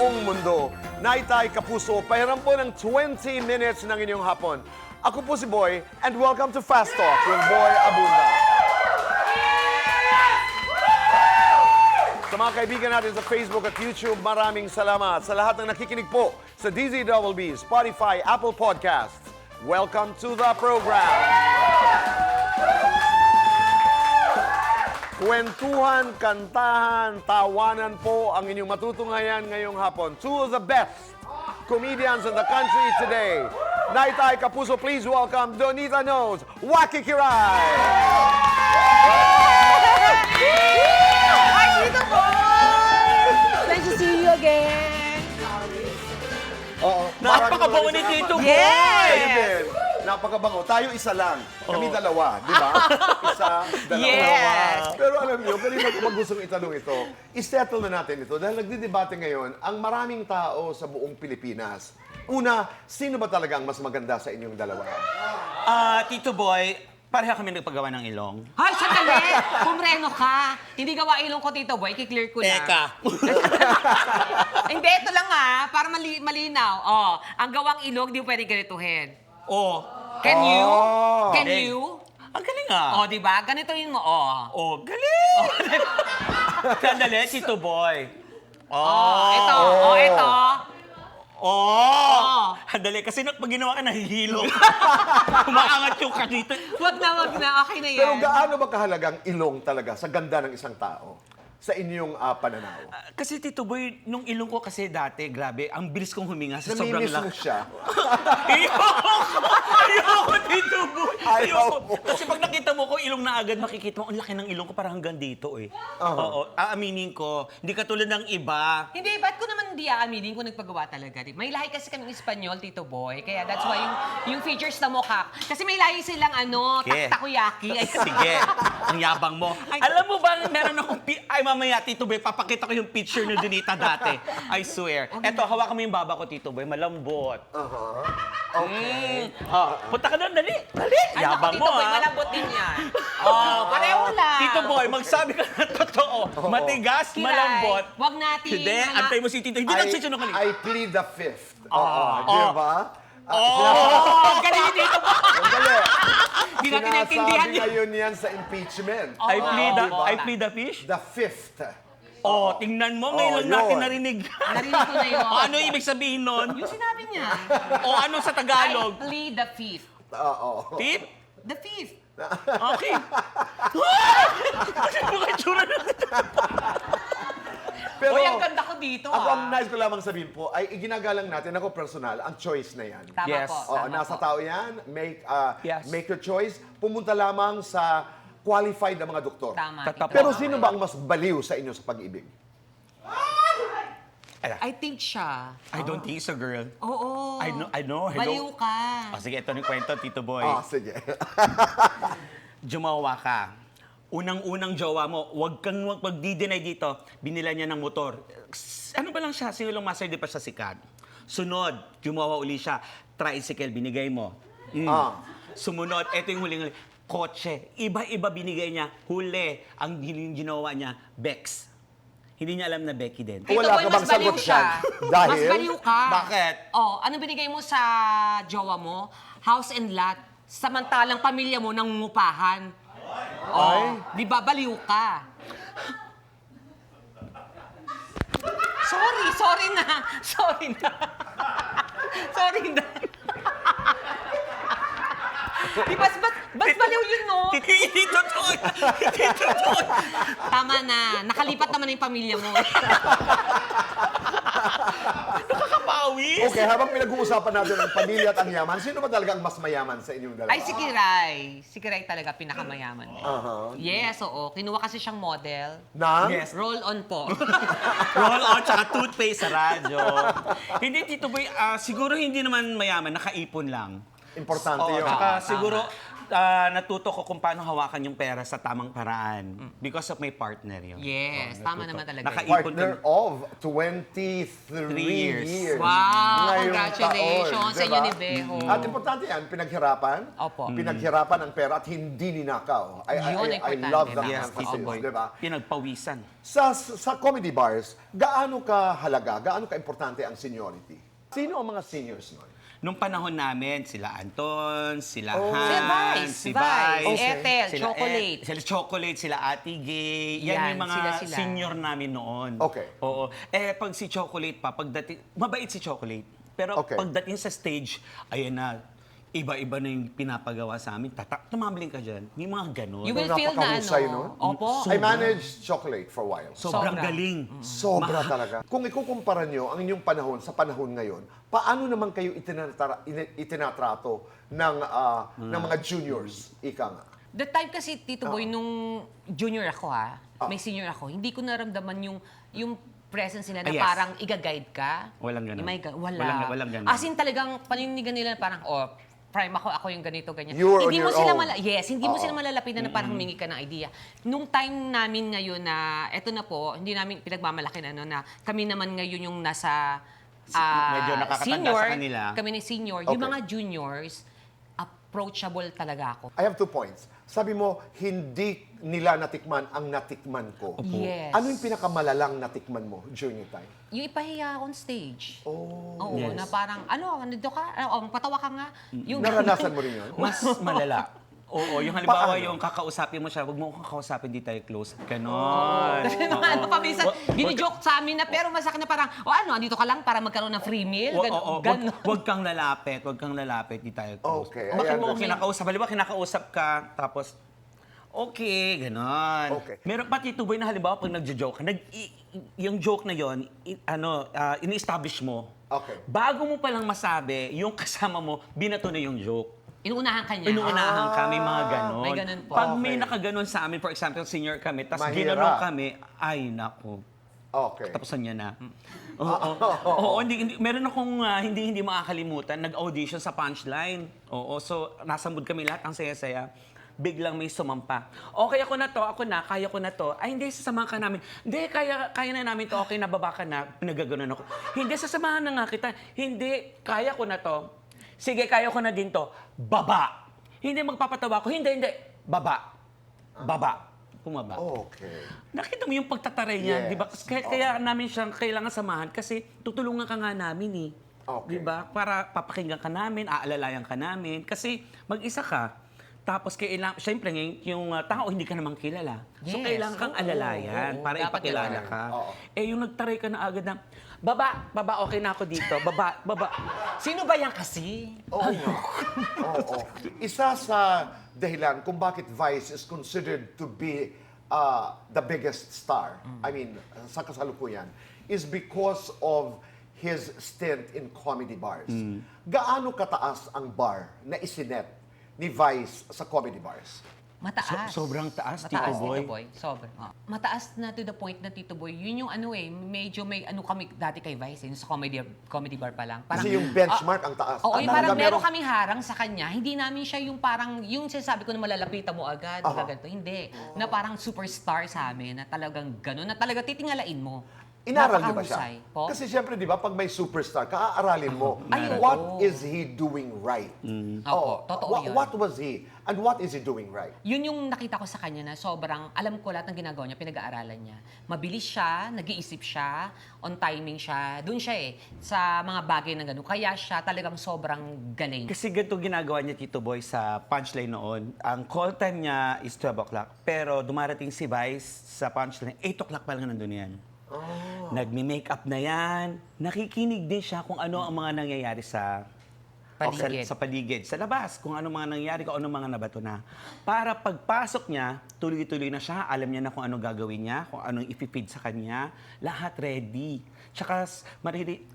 buong mundo. Naitay Kapuso, pahiram po ng 20 minutes ng inyong hapon. Ako po si Boy, and welcome to Fast Talk with Boy Abunda. Sa mga kaibigan natin sa Facebook at YouTube, maraming salamat. Sa lahat ng nakikinig po sa DZBB, Spotify, Apple Podcasts, welcome to the program. Kwentuhan, kantahan, tawanan po ang inyong matutunghayan ngayong hapon. Two of the best comedians in the country today. Naitay Kapuso, please welcome Donita Knows, Waki Kiray. Hi, Tito Boy! Nice to see you again. Oo, Napakabango ni Tito Boy! Kayo din. Napakabango. Tayo isa lang. Kami dalawa, di ba? Isa, dalawa. Yes. Pero alam niyo, kanina ko gustong itanong ito, isettle na natin ito dahil nagdidebate ngayon ang maraming tao sa buong Pilipinas. Una, sino ba talaga ang mas maganda sa inyong dalawa? Tito Boy, pareha kami nagpagawa ng ilong. Hoy, sandali! Pumreno ka. Hindi gawa ilong ko, Tito Boy. Kiklear ko lang. Teka. Hindi, ito lang para malinaw. Oh, ang gawang ilong, di pwedeng ganituhin. Can you? Can Galing. you? Ang galing ah. Oh, di ba? Ganituhin mo, Galing! Sandali, Tito Boy. Ito. Ito. Sandali, kasi pag ginawa ka, nahihilo. Umaangat yung kanito. Wag na. Okay na yan. Pero gaano ba kahalagang ilong talaga sa ganda ng isang tao? Sa inyong pananaw? Kasi Tito Boy, nung ilong ko kasi dati, grabe, ang bilis kong huminga sa sobrang Namimiss mo laki. siya? Ayoko, Tito Boy. Ayaw mo. Kasi pag nakita mo ko, ilong na agad, makikita mo, ang laki ng ilong ko, parang hanggang dito eh. Oo, aaminin ko, hindi katulad ng iba. Hindi, ba't ko naman hindi aaminin kung nagpagawa talaga? May lahi kasi kaming Espanyol, Tito Boy. Kaya that's why yung features na mukha. Kasi may lahi silang Okay. takoyaki. Sige, ang yabang mo. Alam mo ba, meron akong, mamaya, Tito Boy, papakita ko yung picture ni Donita dati. I swear. Eto, hawakan mo yung baba ko, Tito Boy, malambot. Okay. Punta ka doon, dali. Dali. Ano Yabang Tito mo, Boy, ha? malambot din yan. Pareho lang. Tito Boy, magsabi ka na totoo. Matigas, Kiray, malambot. wag natin. Hindi, antay mo si Tito. Hindi nagsisinungaling. I plead the fifth. Di ba? Galing ni Tito Boy. Sandali. Hindi natin naintindihan Sinasabi ngayon yan sa impeachment. I plead the fish. The fifth. Tingnan mo, ngayon lang yun. natin narinig. Narinig ko na yun. Ano ibig sabihin nun? Yung sinabi niya. Ano sa Tagalog? I plead the fifth. Oo. Tip? The fifth. Okay. Ano ka tsura na? Pero Uy, ang ganda ko dito, ako ang nais ko lamang sabihin po ay iginagalang natin, ako personal, ang choice na yan. Tama Yes. po. Oo, Tama nasa po. tao yan, Yes. make your choice, pumunta lamang sa qualified na mga doktor. Tama. Tatap- Tito Pero Boy. sino ba ang mas baliw sa inyo sa pag-ibig? I think siya. I don't think so, girl. Oo. I know. Hello. Baliw ka. Sige, ito yung kwento, Tito Boy. Sige. Jumawa ka. Unang-unang jowa mo, huwag kang magdi-deny dito. Binila niya ng motor. Ano ba lang siya? Single master, di pa siya sikat. Sunod, jumawa uli siya. Tricycle, binigay mo. Sumunod, ito yung huling kotse. Iba-iba binigay niya. Huli, ang ginawa niya, Bex. Hindi niya alam na Becky din. Tito Wala Boy, ka mas bang sagot baliw siya. dyan? Dahil? Mas baliw ka. Bakit? Ano binigay mo sa jowa mo? House and lot. Samantalang pamilya mo nangungupahan. Di ba baliw ka? Sorry na. Sorry na. Di ba, bas baliw yun, no? Hindi totoo. Hindi totoo. Tama na. Nakalipat naman na yung pamilya mo. Nakakapawis. Okay, habang pinag-uusapan natin ang pamilya at ang yaman, sino ba talaga ang mas mayaman sa inyong dalawa? Ay, si Kiray. Si Kiray talaga pinakamayaman. Yes, oo. Kinuha kasi siyang model. Nang? Yes. Roll on po. Roll on, tsaka toothpaste sa radyo. Hindi, Tito Boy, siguro hindi naman mayaman, nakaipon lang. Importante yun. Tsaka siguro, natuto ko kung paano hawakan yung pera sa tamang paraan. Because of my partner yun. Yes, tama naman talaga. yun. Nakaipon Partner of 23 years. years. Wow. Ngayon ngayong Congratulations taon. sa inyo ni Beho. At importante yan, pinaghirapan. Opo. Pinaghirapan ang pera at hindi ninakaw. I Yun ang I importante love that lang. Yes, emphasis, Tito Boy. di ba? Pinagpawisan. Sa comedy bars, gaano ka halaga, gaano ka importante ang seniority? Sino ang mga seniors nun? Nung panahon namin, sila Anton, sila Oh. Hans, Si Vice, Okay. Ethel, sila Chocolate. Sila Chocolate, sila Ate Gay. Yan Yan, yung mga sila. senior namin noon. Okay. Oo. Pag si Chocolate pa, pagdating, mabait si Chocolate. Pero Okay. pagdating sa stage, ayan na, iba-iba na yung pinapagawa sa amin. Tumbling ka dyan. Yung mga ganun. You will feel na Napakahusay ano. nun. Opo. I managed Chocolate for a while. Sobrang Sobra. galing. Sobra talaga. Kung ikukumpara nyo ang inyong panahon sa panahon ngayon, paano naman kayo itinatrato ng mga juniors? Ika nga. The time kasi, Tito Boy, nung junior ako may senior ako, hindi ko naramdaman yung presence nila na Yes. parang iga-guide ka. Walang ganun. Wala. Walang ganun. As in talagang paninigan nila na parang, prime ako yung ganito, ganyan. You were Hindi on mo your sila own. hindi mo sila malalapitan na parang humingi ka ng idea. Nung time namin ngayon na, eto na po, hindi namin pinagmamalaki na, na kami naman ngayon yung nasa Medyo nakakatanda senior, sa kanila. kami ni senior. Okay. Yung mga juniors, approachable talaga ako. I have 2 points. Sabi mo, hindi nila natikman ang natikman ko. Yes. Ano yung pinakamalalang natikman mo during your time? Yung ipahiya on stage. Oh. Oo, Yes. na parang, nandito ka, patawa ka nga. Yung Naranasan mo rin yun? Mas malala. Oo, yung halimbawa Paano? yung kakausapin mo siya, huwag mo akong kakausapin, di tayo close. Ganon. Kasi mga paminsan, binijoke sa amin na, pero masak na parang, andito ka lang para magkaroon ng free meal. Ganon. Huwag kang lalapit, di tayo close. Okay, Bakit ayan. mo ako kinakausap? Halimbawa, kinakausap ka, tapos, okay, ganon. Okay. Meron pa tituboy na halimbawa, pag nagjo-joke ka, yung joke na yon, ini-establish mo. Okay. Bago mo palang masabi, yung kasama mo, binato na yung joke. Inuunahan ka niya. Inuunahan kami mga ganon. May ganon po. Pag may Okay. nakaganon sa amin, for example, senior kami, tapos Mahirap. ginanong kami, ay nako, Okay. tapusan niya na. Oo, meron akong hindi makakalimutan, nag-audition sa Punchline. Oo, so nasa mood kami lahat, ang saya-saya. Biglang may sumampa. Okay, ako na, kaya ko na to. Ay, hindi, sasamahan ka namin. Hindi, kaya na namin to. Okay, nababa ka na. Pinagaganon ako. Hindi, sasamahan na nga kita. Hindi, kaya ko na to. Sige, kaya ko na din to. Baba. Hindi magpapatawa ko. Hindi. Baba. Pumaba. Okay. Nakita mo yung pagtataray niya, Yes. di ba? Kaya namin siyang kailangan samahan kasi tutulungan ka nga namin eh. Okay. Di ba? Para papakinggan ka namin, aalalayan ka namin. Kasi mag-isa ka. Tapos kailangan, syempre yung tao hindi ka naman kilala. So Yes. kailangan kang alalayan para Dapat ipakilala ganun. ka. Oo. Yung nagtaray ka na agad na, baba, okay na ako dito. Baba. Sino ba yan kasi? Oo nga. Oo. Isa sa dahilan kung bakit Vice is considered to be the biggest star, I mean, sa kasalukuyan, is because of his stint in comedy bars. Gaano kataas ang bar na isinet ni Vice sa comedy bars? Mataas. Sobrang taas, Tito Mataas, Boy. Tito Boy. Sobra. Mataas na to the point na, Tito Boy. Yun yung medyo may kami dati kay Vice, sa comedy bar pa lang. Kasi yung benchmark ang taas. Oo, Ang yung parang talaga meron kaming harang sa kanya. Hindi namin siya yung parang, yung sinasabi ko na malalapitan mo agad, ganito. Hindi. Na parang superstar sa amin, na talagang gano'n, na talaga titingalain mo. Inaral niyo ba siya? Napakahusay. Po? Kasi siyempre, di ba, pag may superstar, kaaaralin mo, Ay, oo. what is he doing right? Opo, totoo yun. What was he? And what is he doing right? Yun yung nakita ko sa kanya na sobrang, alam ko lahat ng ginagawa niya, pinag-aaralan niya. Mabilis siya, nag-iisip siya, on timing siya. Doon siya sa mga bagay na gano'n. Kaya siya talagang sobrang galing. Kasi ganito ginagawa niya, Tito Boy, sa Punchline noon. Ang call time niya is 12 o'clock. Pero dumarating si Vice sa Punchline, 8 o'clock pa lang nandun yan. Nagme-make up na yan. Nakikinig din siya kung ano ang mga nangyayari sa Paligid. sa paligid, sa labas, kung ano mga nangyayari, kung ano mga nabato na. Para pagpasok niya, tuloy-tuloy na siya, alam niya na kung ano gagawin niya, kung anong ipipid sa kanya, lahat ready. Tsaka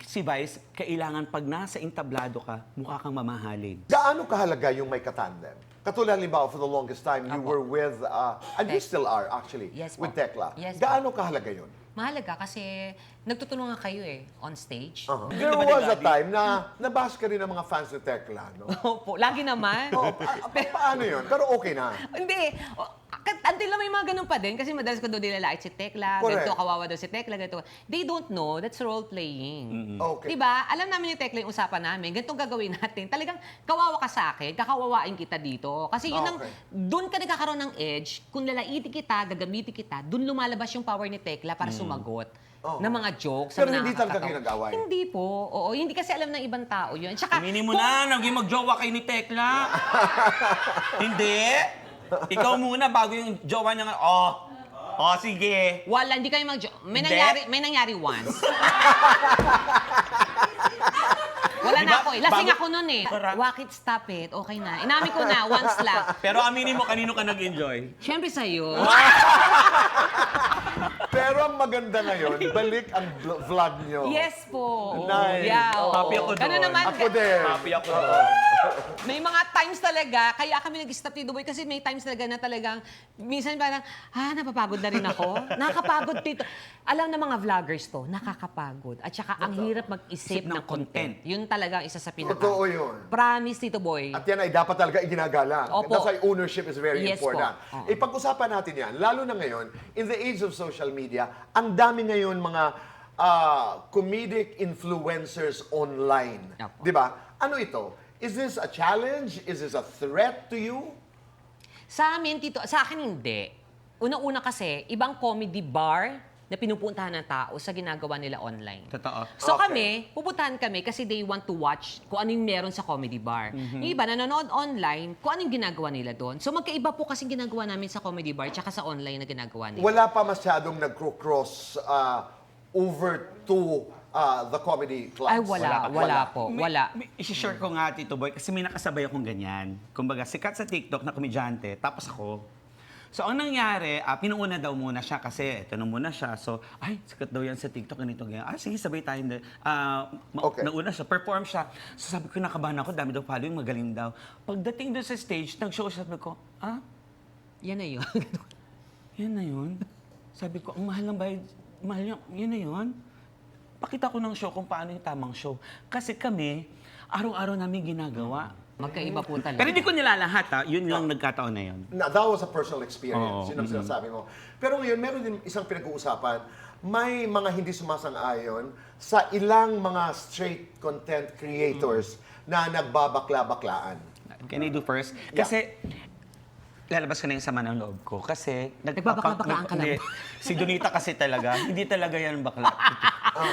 si Vice, kailangan pag nasa entablado ka, mukha kang mamahalin. Gaano kahalaga yung may katandem? Katulad halimbawa, for the longest time, you Apo. were with, and you Tek. still are actually, Yes, with po. Tekla. Yes, Gaano kahalaga yun? Mahalaga kasi nagtutulungan kayo on stage. There was a time na nabash ka rin ng mga fans ni Tekla, no? Opo, lagi naman. Paano yun? Pero okay na. Hindi. until na may mga ganun pa din, kasi madalas ko daw nilalait si Tekla, Correct. ganito, kawawa daw si Tekla, ganito. They don't know, that's role-playing. Okay. Diba? Alam namin yung Tekla yung usapan namin, ganitong gagawin natin. Talagang kawawa ka sa akin, kakawawain kita dito. Kasi yun ang, Okay. doon ka nagkakaroon ng edge, kung lalaitin kita, gagamitin kita, doon lumalabas yung power ni Tekla para sumagot. Oo. ng mga jokes. Pero na hindi talaga nakakatawa. kayo nag-away? Hindi po. Oo, hindi kasi alam ng ibang tao yun. Tsaka, Aminin mo na, naging magjowa kayo ni Tekla. Hindi. Ikaw muna bago yung jowa niya. Sige. wala, hindi kayo may Hindi? nangyari once. Wala Diba? na ako eh. Lasing Bago- ako nun eh. Correct. Wakit, stop it. Okay na. Inamin ko na, once lang. Pero aminin mo, kanino ka nag-enjoy? Siyempre sa'yo. Pero ang maganda ngayon, balik ang vlog nyo. Yes po. Nice. Yeah, oo. Happy ako Ganun doon. naman. Ako din. Happy ako doon. May mga times talaga, kaya kami nag-stop ni Duboy kasi may times talaga na talagang, minsan parang, napapagod na rin ako. Nakakapagod dito. Alam na mga vloggers to, nakakapagod. At saka ang hirap mag-isip Isip ng ng content. content. Yun talaga ang isa sa pinaka. Totoo yun. Promise, Tito Boy. At yan ay dapat talaga iginagalang. Opo. That's why ownership is very Yes important. po. Oo. Ipag-usapan natin yan, lalo na ngayon, in the age of social media, ang dami ngayon mga comedic influencers online. Opo. Di ba? Ano ito? Is this a challenge? Is this a threat to you? Sa amin, Tito, sa akin hindi. Una-una kasi, ibang comedy bar na pinupuntahan ng tao sa ginagawa nila online. Totoo. So Okay. kami, pupuntahan kami kasi they want to watch kung ano yung meron sa comedy bar. Yung iba, nanonood online, kung ano yung ginagawa nila doon. So magkaiba po kasi ginagawa namin sa comedy bar tsaka sa online na ginagawa nila. Wala pa masyadong nag-cross over to the comedy clubs. Ay, wala po. Wala. I-share ko nga, Tito Boy, kasi may nakasabay akong ganyan. Kumbaga, sikat sa TikTok na komedyante, tapos ako. So, ang nangyari, pinuuna daw muna siya kasi ito na muna siya. So, ay, sikat daw yan sa TikTok, ganito, ganyan. Sige, sabay tayo. Okay. Nauna siya, perform siya. So, sabi ko, nakabahan ako, dami daw following, magaling daw. Pagdating doon sa stage, nag-show siya, sabi ko, Yan na yun. yan na yun. Sabi ko, ang mahal ng bayad, mahal yun na yun. Pakita ko ng show kung paano yung tamang show. Kasi kami, araw-araw namin ginagawa. Magkaiba po talaga. Pero hindi ko nilalahat, yun lang nagkataon na yun. That was a personal experience. Oo, Yun ang sinasabi mo. Pero ngayon, meron din isang pinag-uusapan. May mga hindi sumasang-ayon sa ilang mga straight content creators na nagbabakla-baklaan. Can I do first? Kasi, lalabas ka na yung sama ng loob ko. Kasi, Nagbabakla-baklaan ka lang. Hindi. Si Donita kasi talaga, hindi talaga yan bakla.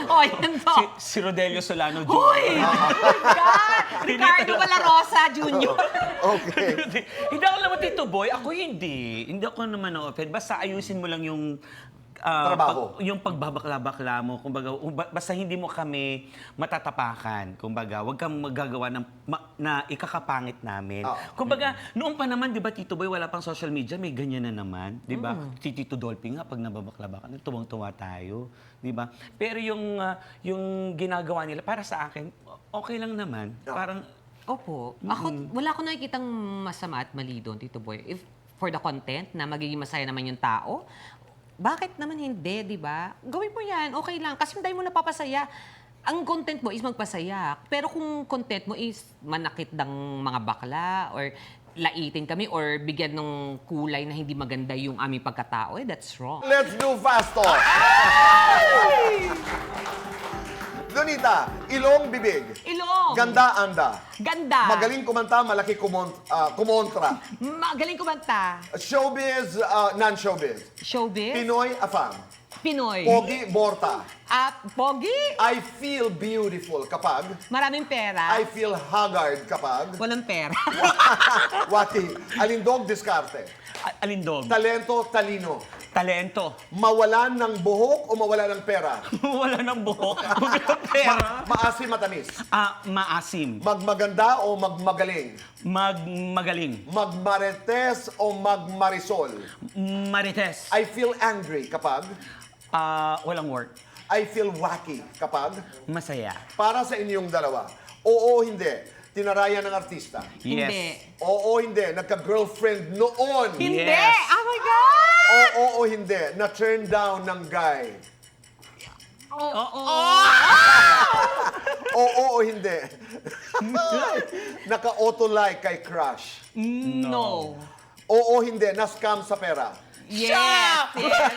Oh, yan po. Si Rodelio Solano Jr. Hoy! God! Ricardo Valarosa Jr. Okay. Hindi ako naman Tito Boy, ako hindi. Hindi ako naman na-offend. Basta ayusin mo lang yung Trabaho. yung pagbabakla-bakla mo. Kumbaga, basta hindi mo kami matatapakan. Kumbaga, huwag kang magagawa ng, na ikakapangit namin. Kumbaga, noong pa naman, di ba, Tito Boy, wala pang social media, may ganyan na naman. Di ba? Si Tito Dolphy nga, pag nababakla-bakla, tuwang-tuwa tayo. Di ba? Pero yung ginagawa nila, para sa akin, okay lang naman. Parang, Opo. Ako, wala ko nakikitang masama at mali doon, Tito Boy. If for the content na magiging masaya naman yung tao, bakit naman hindi, di ba? Gawin mo yan, okay lang. Kasi dahil mo napapasaya. Ang content mo is magpasaya. Pero kung content mo is manakit ng mga bakla or laitin kami or bigyan ng kulay na hindi maganda yung aming pagkatao, that's wrong. Let's do fast talk. Donita, ilong bibig. Ilong! Ganda-anda. Ganda! Magaling kumanta, malaki kumontra. Magaling kumanta. Showbiz, non-showbiz. Showbiz. Pinoy, afam. Pinoy. Pogi, borta. Pogi. I feel beautiful kapag. Maraming pera. I feel haggard kapag. Walang pera. Wati, alindog, diskarte. alindog. Talento, talino. Talento. Mawalan ng buhok o mawalan ng pera. Wala ng buhok. Wala ng pera. Maasim, matamis. Maasim. Magmaganda o magmagaling. Magaling. Magmarites o magmarisol. Marites. I feel angry kapag. Walang work. I feel wacky kapag. Masaya. Para sa inyong dalawa. Oo o hindi. Tinarayan ng artista. Yes. Hindi. Oo o hindi. Nagka-girlfriend noon. Hindi! Yes. Oh my God! Oo o hindi. Na-turn down ng guy. Oo. Oo o hindi. Naka-auto-like kay crush. No. Oo, hindi. Na-scam sa pera. Yes! Yes!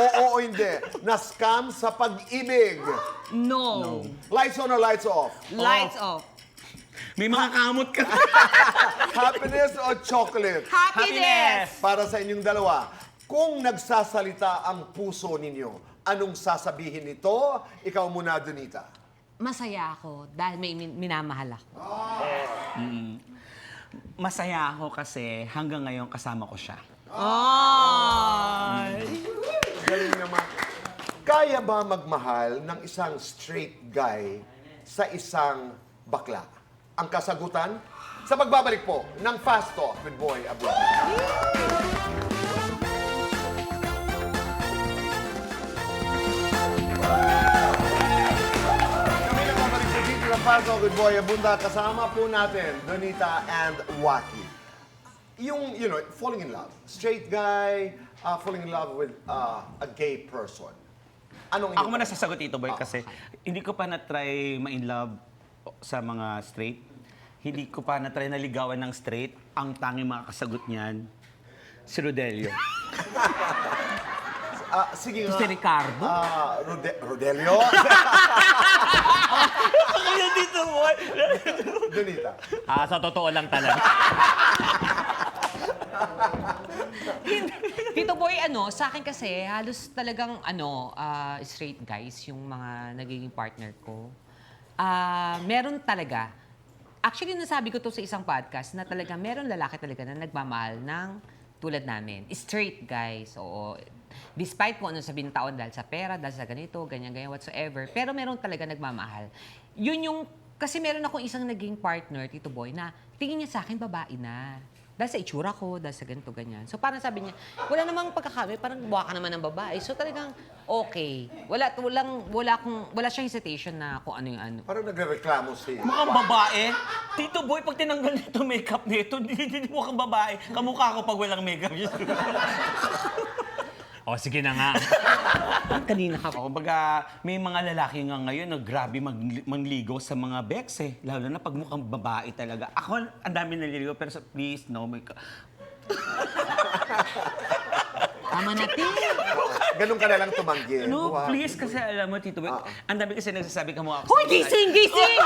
Oo, hindi. Na-scam sa pag-ibig. No. Lights on or lights off? Lights off. May mga kamot ka. Happiness o chocolate? Happiness! Para sa inyong dalawa, kung nagsasalita ang puso ninyo, anong sasabihin nito? Ikaw muna, Donita. Masaya ako dahil may minamahal ako. Masaya ako kasi hanggang ngayon kasama ko siya. Ay! Galing naman. Kaya ba magmahal ng isang straight guy sa isang bakla? Ang kasagutan? Sa pagbabalik po ng Fast Talk with Boy Abroad. Kami nagbabalik po dito ng Fast Talk with Boy Abunda. Kasama po natin, Donita and Waki. Yung, falling in love. Straight guy, falling in love with a gay person. Anong Ako muna sasagot ito, boy, kasi hindi ko pa na-try ma-in love sa mga straight. Hindi ko pa na-try naligawan ng straight. Ang tanging makakasagot niyan, si Rodelio. Sige nga. Si Ricardo? Rodelio? Kaya dito, boy. Donita. Sa totoo lang talaga. Tito Boy, sa akin kasi, halos talagang, straight guys, yung mga nagiging partner ko. Meron talaga. Actually, nasabi ko to sa isang podcast na talaga, meron lalaki talaga na nagmamahal ng tulad namin. Straight guys, oo. Despite kung ano sabihin taon dahil sa pera, dahil sa ganito, ganyan, whatsoever. Pero meron talaga nagmamahal. Yun yung, kasi meron akong isang naging partner, Tito Boy, na tingin niya sa akin, babae na. Dahil sa itsura ko, dahil sa ganito, ganyan. So parang sabi niya, wala namang pagkakami, parang buwa ka naman ng babae. So talagang okay. Wala siyang hesitation na kung ano yung ano. Parang nagrereklamo si... Mukhang babae. Tito, boy, pag tinanggal nito makeup nito, hindi mukhang babae. Kamukha ko pag walang makeup. Sige na nga. Kanina ka. Kumbaga, may mga lalaki nga ngayon na grabe mangligo sa mga bex eh. Lalo na pag mukhang babae talaga. Ako, ang dami naliligo, pero please, no, may Tama na, Tin. Ganun ka na lang tumanggi. No, Wow. please, kasi alam mo, Tito Boy, ang dami kasi nagsasabi ka mo ako. Hoy, gising! Gising!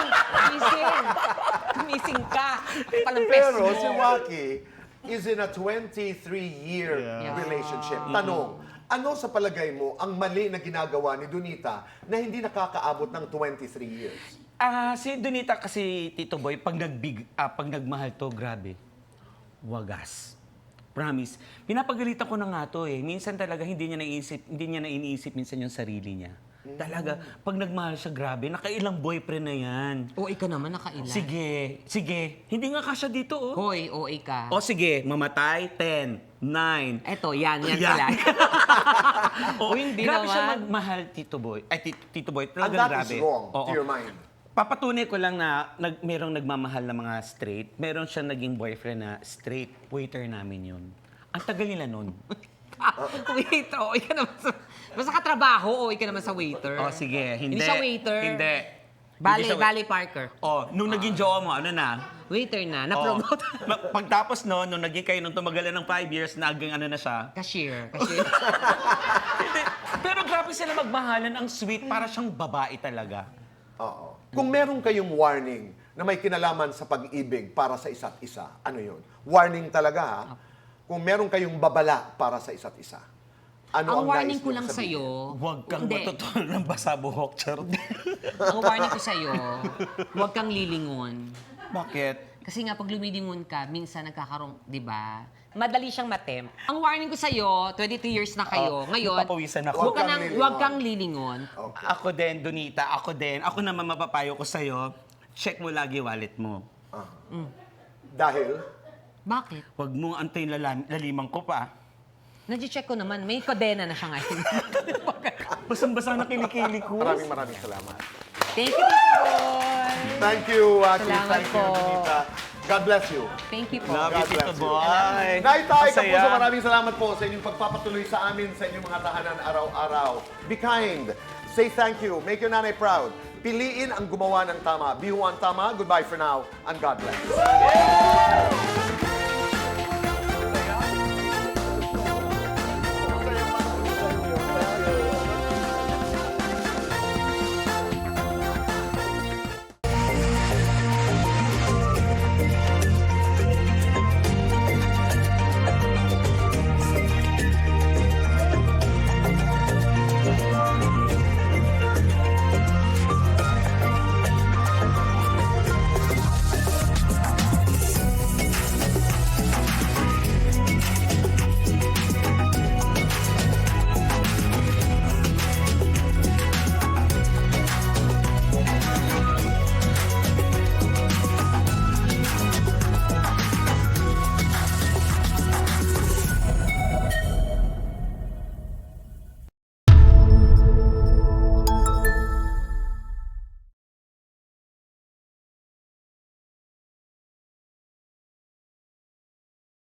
Gising! Gumising ka. Palang pes Pero mo. si Waki is in a 23-year relationship. Tanong, ano sa palagay mo ang mali na ginagawa ni Donita na hindi nakakaabot ng 23 years? Si Donita kasi, Tito Boy, pag nagmahal to, grabe. Wagas. Promise. Pinapagalitan ko na nga to eh. Minsan talaga hindi niya iniisip minsan yung sarili niya. Talaga, pag nagmahal siya, grabe, nakailang boyfriend na yan. O, ikaw naman, nakailan. Sige. Hindi nga kasya dito, oh. Hoy, OA ka. O sige, mamatay, 10, 9. Eto, yan Yan. sila. O, hindi grabe siya naman. magmahal, Tito Boy. Ay, Tito Boy, And talagang that grabe. is wrong Oo. to your mind. Papatunay ko lang na merong nagmamahal na mga straight. Meron siya naging boyfriend na straight. Waiter namin yun. Ang tagal nila nun. Waiter, OA ka naman sa... Basta katrabaho, OA ka naman sa waiter. O sige, hindi. Hindi siya waiter. Hindi. Bali Parker. Nung naging jowa mo, ano na? Waiter na, na-promote. Pagtapos no, nung naging kayo, nung tumagal na ng 5 years, naging ano na siya. Cashier. Hindi. Pero grabe sila magmahalan, ang sweet, para siyang babae talaga. Oo. Kung meron kayong warning na may kinalaman sa pag-ibig para sa isa't isa, ano yun? Warning talaga, ha? Kung meron kayong babala para sa isa't isa, ano Ang ang warning nais ko niyong lang sabihin? sa'yo... Huwag kang Hindi. matutunan ng basa buhok, charot. Ang warning ko sa'yo, huwag kang lilingon. Bakit? Kasi nga, pag lumilingon ka, minsan nagkakaroon, di ba? Madali siyang matempt. Ang warning ko sa'yo, 22 years na kayo. Ngayon, napapawisan ako. huwag kang lilingon. Okay. Ako din, Donita, ako din. Ako naman mapapayo ko sa'yo, check mo lagi wallet mo. Dahil, Bakit? Huwag mong antayin lalimang ko pa. Nadji-check ko naman, may kodena na siya ngayon. Basang-basa na kilikili ko. maraming salamat. Thank you, Tito Boy. Thank you, Waki. Salamat Thank you, po. Donita. God bless you. Thank you po. Love you, God Tito bless you. Boy. Naitay Masaya. Kapuso, maraming salamat po sa inyong pagpapatuloy sa amin sa inyong mga tahanan araw-araw. Be kind. Say thank you. Make your nanay proud. Piliin ang gumawa ng tama. Be who ang tama. Goodbye for now, and God bless.